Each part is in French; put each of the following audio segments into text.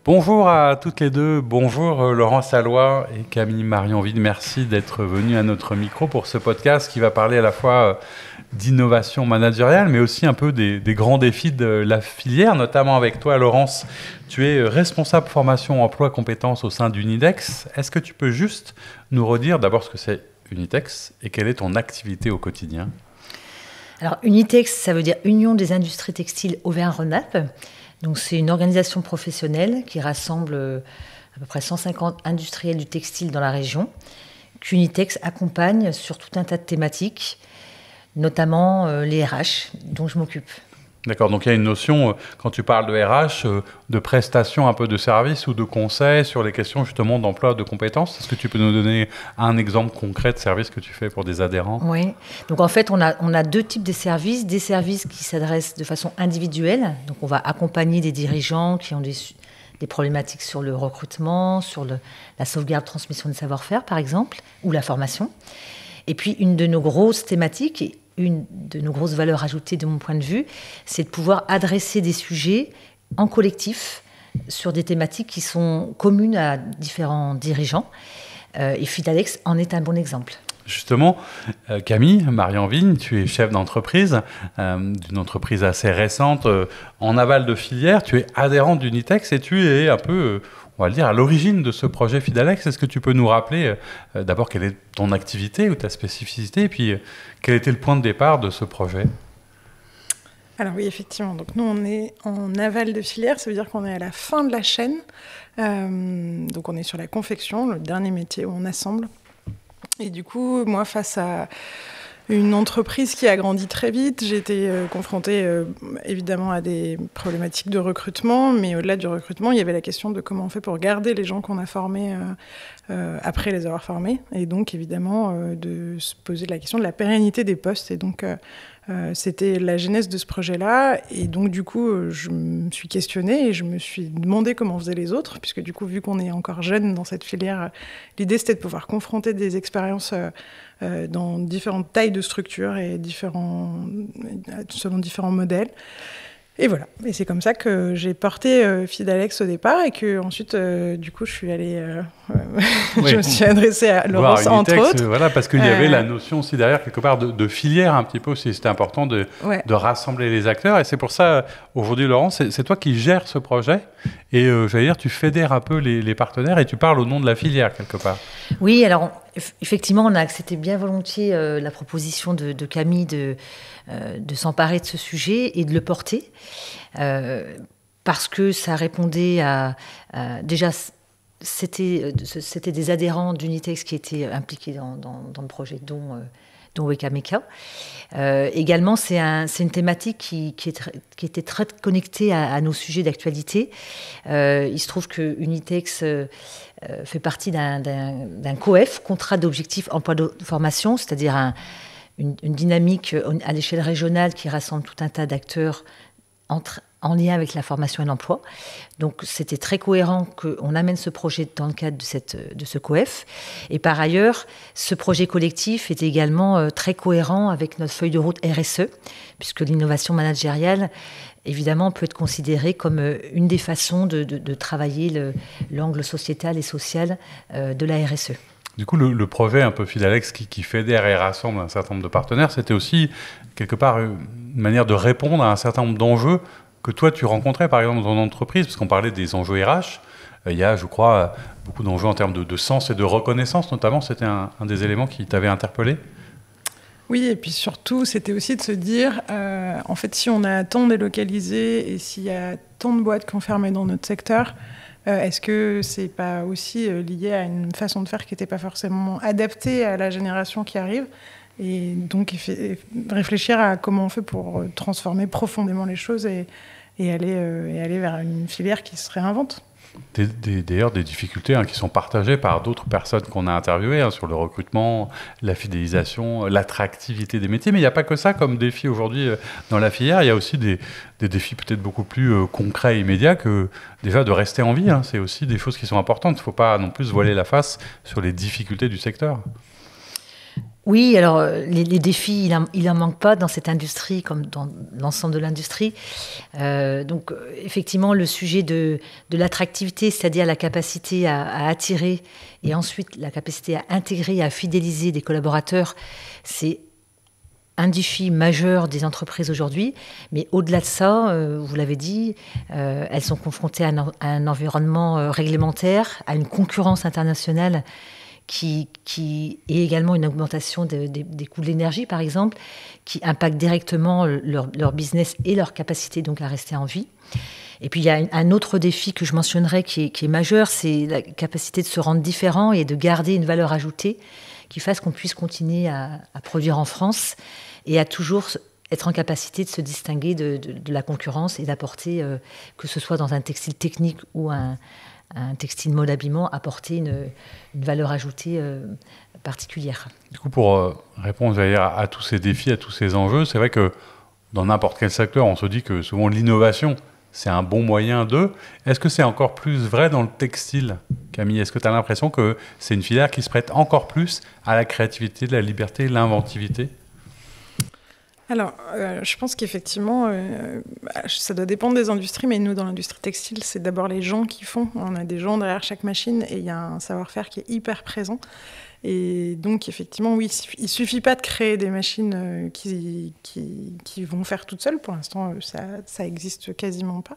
Bonjour à toutes les deux, bonjour Laurent Salois et Camille Marionville, merci d'être venus à notre micro pour ce podcast qui va parler à la fois d'innovation managériale mais aussi un peu des grands défis de la filière, notamment avec toi Laurence. Tu es responsable formation emploi compétences au sein d'Unidex. Est-ce que tu peux juste nous redire d'abord ce que c'est Unitex et quelle est ton activité au quotidien ? Alors Unitex, ça veut dire Union des industries textiles Auvergne-Rhône-Alpes. Donc, c'est une organisation professionnelle qui rassemble à peu près 150 industriels du textile dans la région, qu'Unitex accompagne sur tout un tas de thématiques, notamment les RH, dont je m'occupe. D'accord, donc il y a une notion, quand tu parles de RH, de prestation un peu de service ou de conseil sur les questions justement d'emploi, de compétences. Est-ce que tu peux nous donner un exemple concret de service que tu fais pour des adhérents ? Oui, donc en fait on a deux types de services. Des services qui s'adressent de façon individuelle, donc on va accompagner des dirigeants qui ont des problématiques sur le recrutement, sur la sauvegarde, transmission de savoir-faire par exemple, ou la formation. Et puis une de nos grosses thématiques, une de nos grosses valeurs ajoutées de mon point de vue, c'est de pouvoir adresser des sujets en collectif sur des thématiques qui sont communes à différents dirigeants. Et Fidalex en est un bon exemple. Justement, Camille Marionville, tu es chef d'entreprise, d'une entreprise assez récente en aval de filière. Tu es adhérente d'Unitex et tu es un peu, on va le dire, à l'origine de ce projet Fidalex. Est-ce que tu peux nous rappeler d'abord quelle est ton activité ou ta spécificité et puis quel était le point de départ de ce projet ? Alors oui, effectivement. Donc nous, on est en aval de filière, ça veut dire qu'on est à la fin de la chaîne. Donc on est sur la confection, le dernier métier où on assemble. Et du coup, moi, face à une entreprise qui a grandi très vite, j'ai été confrontée évidemment à des problématiques de recrutement, mais au-delà du recrutement, il y avait la question de comment on fait pour garder les gens qu'on a formés après les avoir formés, et donc évidemment de se poser la question de la pérennité des postes. Et donc c'était la genèse de ce projet-là, et donc du coup je me suis questionnée et je me suis demandé comment faisaient les autres, puisque du coup vu qu'on est encore jeune dans cette filière, l'idée c'était de pouvoir confronter des expériences dans différentes tailles de structures et selon différents modèles. Et voilà, et c'est comme ça que j'ai porté Fidalex au départ et que ensuite, du coup, je suis allée, je me suis adressée à Laurence entre autres. Voilà, parce qu'il y avait la notion aussi derrière quelque part de filière un petit peu aussi. C'était important de rassembler les acteurs et c'est pour ça aujourd'hui, Laurence, c'est toi qui gères ce projet et j'allais dire, tu fédères un peu les partenaires et tu parles au nom de la filière quelque part. Oui, alors effectivement, on a accepté bien volontiers la proposition de Camille de s'emparer de ce sujet et de le porter, parce que ça répondait déjà, c'était des adhérents d'Unitex qui étaient impliqués dans le projet, dont Weka Meka. Également, c'est une thématique qui était très connectée à nos sujets d'actualité. Il se trouve que Unitex fait partie d'un COEF, contrat d'objectif emploi de formation, c'est-à-dire une dynamique à l'échelle régionale qui rassemble tout un tas d'acteurs en lien avec la formation et l'emploi. Donc c'était très cohérent qu'on amène ce projet dans le cadre de ce COEF. Et par ailleurs, ce projet collectif est également très cohérent avec notre feuille de route RSE, puisque l'innovation managériale, évidemment, peut être considérée comme une des façons de travailler l'angle sociétal et social de la RSE. Du coup, le projet un peu Fidalex qui fédère et rassemble un certain nombre de partenaires, c'était aussi quelque part une manière de répondre à un certain nombre d'enjeux que toi tu rencontrais par exemple dans ton entreprise, parce qu'on parlait des enjeux RH. Il y a, je crois, beaucoup d'enjeux en termes de sens et de reconnaissance, notamment. C'était un des éléments qui t'avait interpellé. Oui, et puis surtout, c'était aussi de se dire, en fait, si on a tant délocalisé et s'il y a tant de boîtes qui ont fermé dans notre secteur, est-ce que c'est pas aussi lié à une façon de faire qui n'était pas forcément adaptée à la génération qui arrive ? Et donc, réfléchir à comment on fait pour transformer profondément les choses et aller vers une filière qui se réinvente. D'ailleurs, des difficultés qui sont partagées par d'autres personnes qu'on a interviewées sur le recrutement, la fidélisation, l'attractivité des métiers. Mais il n'y a pas que ça comme défi aujourd'hui dans la filière. Il y a aussi des défis peut-être beaucoup plus concrets et immédiats que déjà de rester en vie. C'est aussi des choses qui sont importantes. Il ne faut pas non plus se voiler la face sur les difficultés du secteur. Oui, alors les défis, il en manque pas dans cette industrie comme dans l'ensemble de l'industrie. Donc effectivement, le sujet de l'attractivité, c'est-à-dire la capacité à attirer et ensuite la capacité à intégrer, à fidéliser des collaborateurs, c'est un défi majeur des entreprises aujourd'hui. Mais au-delà de ça, vous l'avez dit, elles sont confrontées à un environnement réglementaire, à une concurrence internationale qui est également une augmentation des coûts de l'énergie, par exemple, qui impacte directement leur business et leur capacité donc à rester en vie. Et puis il y a un autre défi que je mentionnerai qui est majeur, c'est la capacité de se rendre différent et de garder une valeur ajoutée qui fasse qu'on puisse continuer à produire en France et à toujours être en capacité de se distinguer de la concurrence et d'apporter, que ce soit dans un textile technique ou un textile mode habillement, apporter une valeur ajoutée particulière. Du coup, pour répondre à tous ces défis, à tous ces enjeux, c'est vrai que dans n'importe quel secteur, on se dit que souvent l'innovation, c'est un bon moyen de... Est-ce que c'est encore plus vrai dans le textile, Camille? Est-ce que tu as l'impression que c'est une filière qui se prête encore plus à la créativité, la liberté, l'inventivité? Alors, je pense qu'effectivement, ça doit dépendre des industries, mais nous, dans l'industrie textile, c'est d'abord les gens qui font. On a des gens derrière chaque machine et il y a un savoir-faire qui est hyper présent. Et donc, effectivement, oui, il ne suffit pas de créer des machines qui vont faire toutes seules. Pour l'instant, ça existe quasiment pas.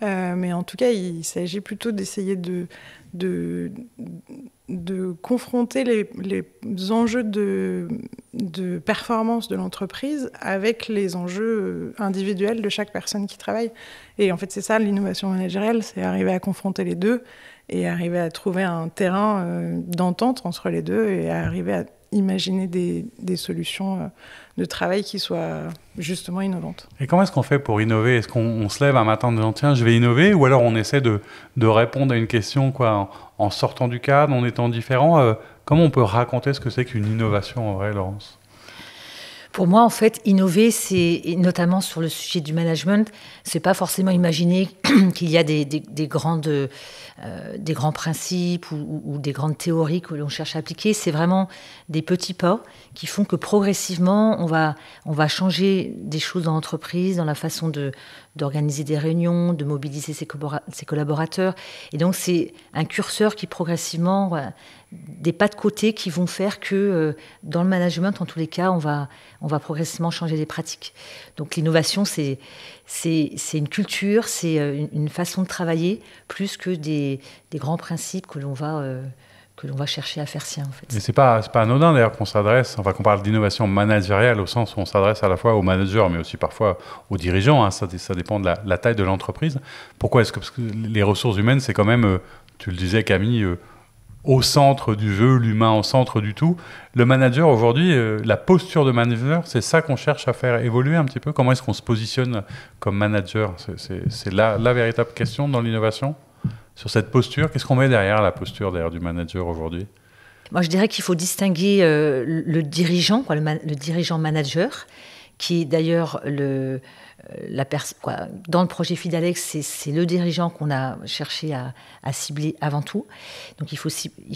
Mais en tout cas, il s'agit plutôt d'essayer de confronter les enjeux de performance de l'entreprise avec les enjeux individuels de chaque personne qui travaille. Et en fait, c'est ça l'innovation managériale, c'est arriver à confronter les deux et arriver à trouver un terrain d'entente entre les deux et à arriver à imaginer des solutions de travail qui soient justement innovantes. Et comment est-ce qu'on fait pour innover? Est-ce qu'on se lève un matin en disant tiens, je vais innover, ou alors on essaie de répondre à une question en sortant du cadre, en étant différent? Comment on peut raconter ce que c'est qu'une innovation en vrai, Laurence? Pour moi, en fait, innover, c'est notamment sur le sujet du management, c'est pas forcément imaginer qu'il y a des grands principes ou des grandes théories que l'on cherche à appliquer. C'est vraiment des petits pas qui font que progressivement, on va changer des choses dans l'entreprise, dans la façon d'organiser des réunions, de mobiliser ses collaborateurs. Et donc, c'est un curseur qui progressivement, des pas de côté qui vont faire que dans le management, en tous les cas, on va progressivement changer les pratiques. Donc, l'innovation, c'est une culture, c'est une façon de travailler, plus que des grands principes que l'on va chercher à faire sien, en fait. Mais c'est pas anodin d'ailleurs qu'on parle d'innovation managériale au sens où on s'adresse à la fois aux managers, mais aussi parfois aux dirigeants. Hein, ça dépend de la taille de l'entreprise. Pourquoi est-ce que parce que les ressources humaines, c'est quand même, tu le disais Camille, au centre du jeu, l'humain au centre du tout. Le manager aujourd'hui, la posture de manager, c'est ça qu'on cherche à faire évoluer un petit peu. Comment est-ce qu'on se positionne comme manager? C'est la véritable question dans l'innovation. Sur cette posture, qu'est-ce qu'on met derrière la posture du manager aujourd'hui? Moi, je dirais qu'il faut distinguer le dirigeant, le dirigeant manager, qui est d'ailleurs dans le projet Fidalex, c'est le dirigeant qu'on a cherché à cibler avant tout. Donc il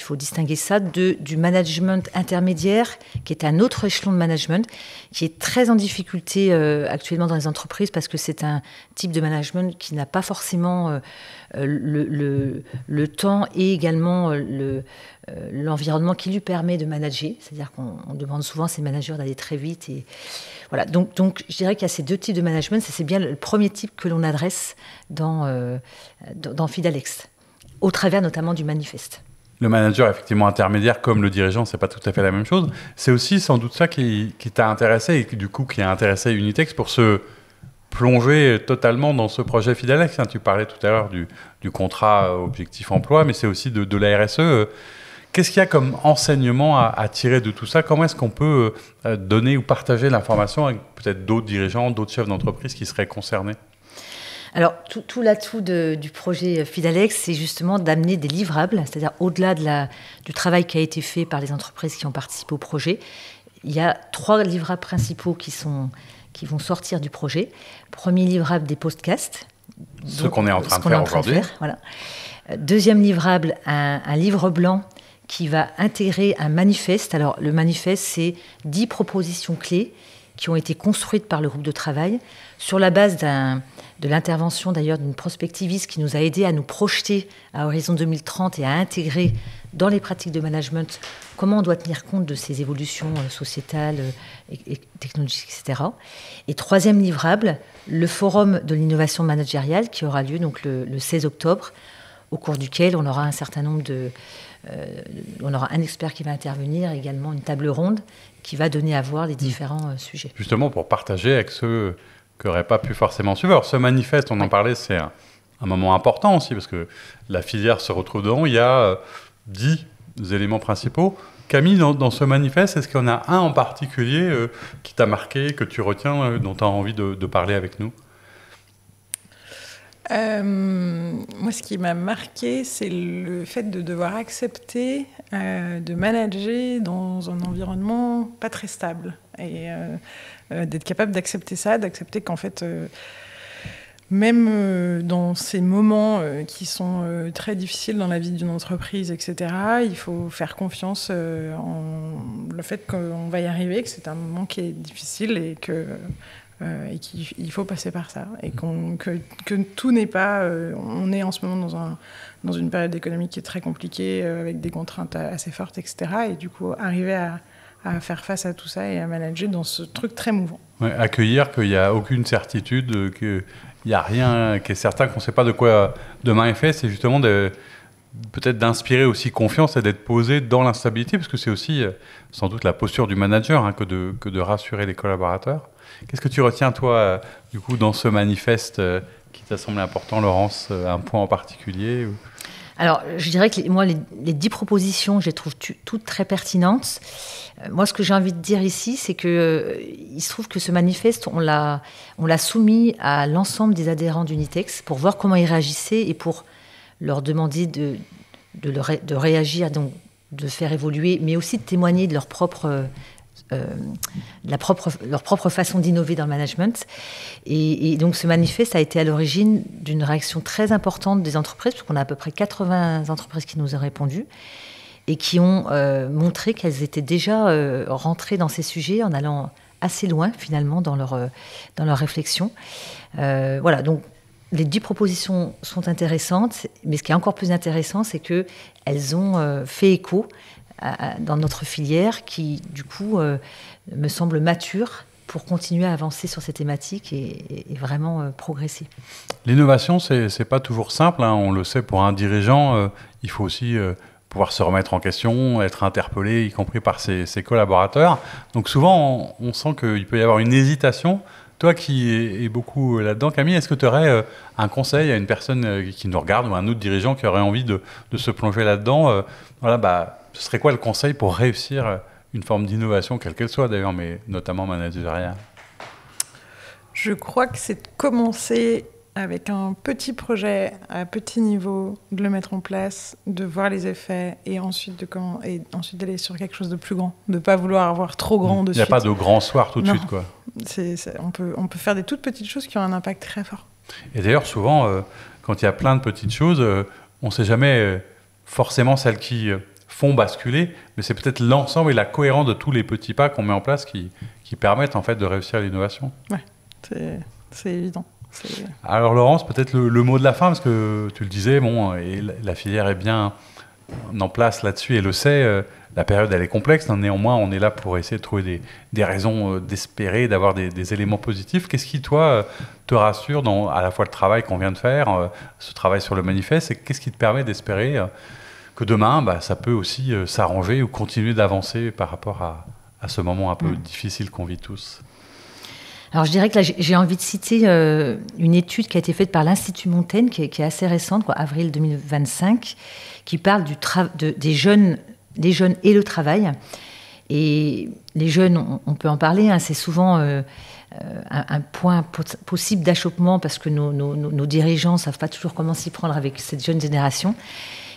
faut distinguer ça du management intermédiaire, qui est un autre échelon de management, qui est très en difficulté actuellement dans les entreprises, parce que c'est un type de management qui n'a pas forcément le temps et également l'environnement qui lui permet de manager. C'est-à-dire qu'on demande souvent à ces managers d'aller très vite. Et voilà. Donc je dirais qu'il y a ces deux types de management. C'est bien le premier type que l'on adresse dans Fidalex, au travers notamment du manifeste. Le manager, effectivement, intermédiaire, comme le dirigeant, c'est pas tout à fait la même chose. C'est aussi sans doute ça qui t'a intéressé et du coup qui a intéressé Unitex pour se plonger totalement dans ce projet Fidalex. Tu parlais tout à l'heure du contrat objectif emploi, mais c'est aussi de la RSE. Qu'est-ce qu'il y a comme enseignement à tirer de tout ça? Comment est-ce qu'on peut donner ou partager l'information avec peut-être d'autres dirigeants, d'autres chefs d'entreprise qui seraient concernés? Alors, tout l'atout du projet Fidalex, c'est justement d'amener des livrables, c'est-à-dire au-delà du travail qui a été fait par les entreprises qui ont participé au projet. Il y a 3 livrables principaux qui vont sortir du projet. Premier livrable, des podcasts. Ce qu'on est en train de faire aujourd'hui. Voilà. Deuxième livrable, un livre blanc qui va intégrer un manifeste. Alors, le manifeste, c'est 10 propositions clés qui ont été construites par le groupe de travail sur la base de l'intervention d'ailleurs d'une prospectiviste qui nous a aidés à nous projeter à horizon 2030 et à intégrer dans les pratiques de management comment on doit tenir compte de ces évolutions sociétales et technologiques, etc. Et troisième livrable, le forum de l'innovation managériale qui aura lieu donc le 16 octobre, au cours duquel on aura un certain nombre on aura un expert qui va intervenir, également une table ronde qui va donner à voir les différents sujets. Justement pour partager avec ceux qui n'auraient pas pu forcément suivre. Alors ce manifeste, on en parlait, c'est un moment important aussi parce que la filière se retrouve dedans. Il y a 10 éléments principaux. Camille, dans ce manifeste, est-ce qu'il y en a un en particulier qui t'a marqué, que tu retiens, dont tu as envie de parler avec nous ? Moi, ce qui m'a marqué, c'est le fait de devoir accepter de manager dans un environnement pas très stable. Et d'être capable d'accepter ça, d'accepter qu'en fait, même dans ces moments qui sont très difficiles dans la vie d'une entreprise, etc., il faut faire confiance en le fait qu'on va y arriver, que c'est un moment qui est difficile et qu'il faut passer par ça. Et que tout n'est pas... on est en ce moment dans une période économique qui est très compliquée, avec des contraintes assez fortes, etc. Et du coup, arriver à faire face à tout ça et à manager dans ce truc très mouvant. Ouais, accueillir qu'il n'y a aucune certitude, qu'il n'y a rien qui est certain, qu'on ne sait pas de quoi demain est fait, c'est justement peut-être d'inspirer aussi confiance et d'être posé dans l'instabilité, parce que c'est aussi sans doute la posture du manager que de rassurer les collaborateurs. Qu'est-ce que tu retiens, toi, du coup, dans ce manifeste qui t'a semblé important, Laurence, un point en particulier ou... Alors, je dirais que moi, les 10 propositions, je les trouve toutes très pertinentes. Moi, ce que j'ai envie de dire ici, c'est qu'il se trouve que ce manifeste, on l'a soumis à l'ensemble des adhérents d'Unitex pour voir comment ils réagissaient et pour leur demander de réagir, donc de faire évoluer, mais aussi de témoigner de leur propre façon d'innover dans le management. Et donc ce manifeste a été à l'origine d'une réaction très importante des entreprises, parce qu'on a à peu près 80 entreprises qui nous ont répondu et qui ont montré qu'elles étaient déjà rentrées dans ces sujets en allant assez loin finalement dans leur réflexion. Voilà, donc les 10 propositions sont intéressantes, mais ce qui est encore plus intéressant, c'est qu'elles ont fait écho dans notre filière qui, du coup, me semble mature pour continuer à avancer sur ces thématiques et vraiment progresser. L'innovation, c'est pas toujours simple, on le sait, pour un dirigeant, il faut aussi pouvoir se remettre en question, être interpellé, y compris par ses collaborateurs. Donc souvent, on sent qu'il peut y avoir une hésitation. Toi qui es beaucoup là-dedans, Camille, est-ce que tu aurais un conseil à une personne qui nous regarde ou à un autre dirigeant qui aurait envie de se plonger là-dedans ce serait quoi le conseil pour réussir une forme d'innovation, quelle qu'elle soit d'ailleurs, mais notamment managériale ? Je crois que c'est de commencer avec un petit projet à petit niveau, de le mettre en place, de voir les effets et ensuite d'aller sur quelque chose de plus grand, de ne pas vouloir avoir trop grand de suite. Il n'y a pas de grand soir tout de suite, quoi. On peut faire des toutes petites choses qui ont un impact très fort. Et d'ailleurs, souvent, quand il y a plein de petites choses, on ne sait jamais forcément celles qui font basculer, mais c'est peut-être l'ensemble et la cohérence de tous les petits pas qu'on met en place qui permettent en fait de réussir l'innovation. Ouais, c'est évident. Alors Laurence, peut-être le mot de la fin, parce que tu le disais, et la filière est bien en place là-dessus et le sait, la période elle est complexe, néanmoins on est là pour essayer de trouver des raisons d'espérer, d'avoir des éléments positifs. Qu'est-ce qui, toi, te rassure dans à la fois le travail qu'on vient de faire, ce travail sur le manifeste, et qu'est-ce qui te permet d'espérer que demain, ça peut aussi s'arranger ou continuer d'avancer par rapport à ce moment un peu difficile qu'on vit tous ? Alors je dirais que là, j'ai envie de citer une étude qui a été faite par l'Institut Montaigne, qui est assez récente, avril 2025, qui parle des jeunes et le travail. Et les jeunes, on peut en parler, c'est souvent un point possible d'achoppement parce que nos dirigeants ne savent pas toujours comment s'y prendre avec cette jeune génération.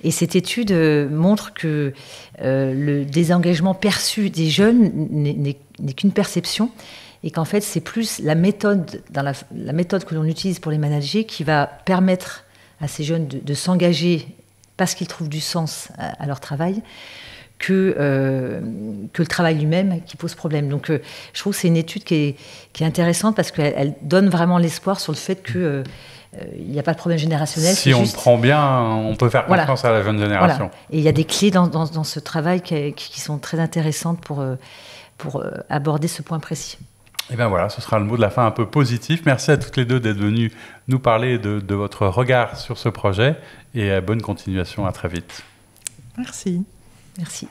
Et cette étude montre que le désengagement perçu des jeunes n'est qu'une perception, et qu'en fait, c'est plus la méthode que l'on utilise pour les manager qui va permettre à ces jeunes de s'engager parce qu'ils trouvent du sens à leur travail, que le travail lui-même qui pose problème. Donc je trouve que c'est une étude qui est intéressante parce qu'elle donne vraiment l'espoir sur le fait que il n'y a pas de problème générationnel. Si on prend bien, on peut faire confiance à la jeune génération. Voilà. Et il y a des clés dans ce travail qui sont très intéressantes pour aborder ce point précis. Et bien voilà, ce sera le mot de la fin un peu positif. Merci à toutes les deux d'être venues nous parler de votre regard sur ce projet et bonne continuation, à très vite. Merci. Merci.